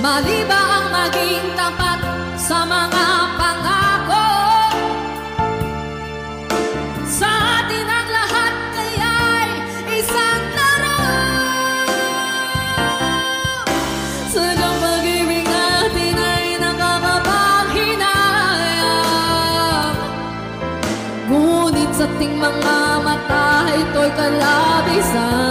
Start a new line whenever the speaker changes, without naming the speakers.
Mali ba ang maging tapat sa mga pangako? Sa atin ang lahat kaya'y isang laro. Sadyang pag-ibig natin ay nakakapanghinayang, ngunit sa ating mga mata ito'y kalabisan.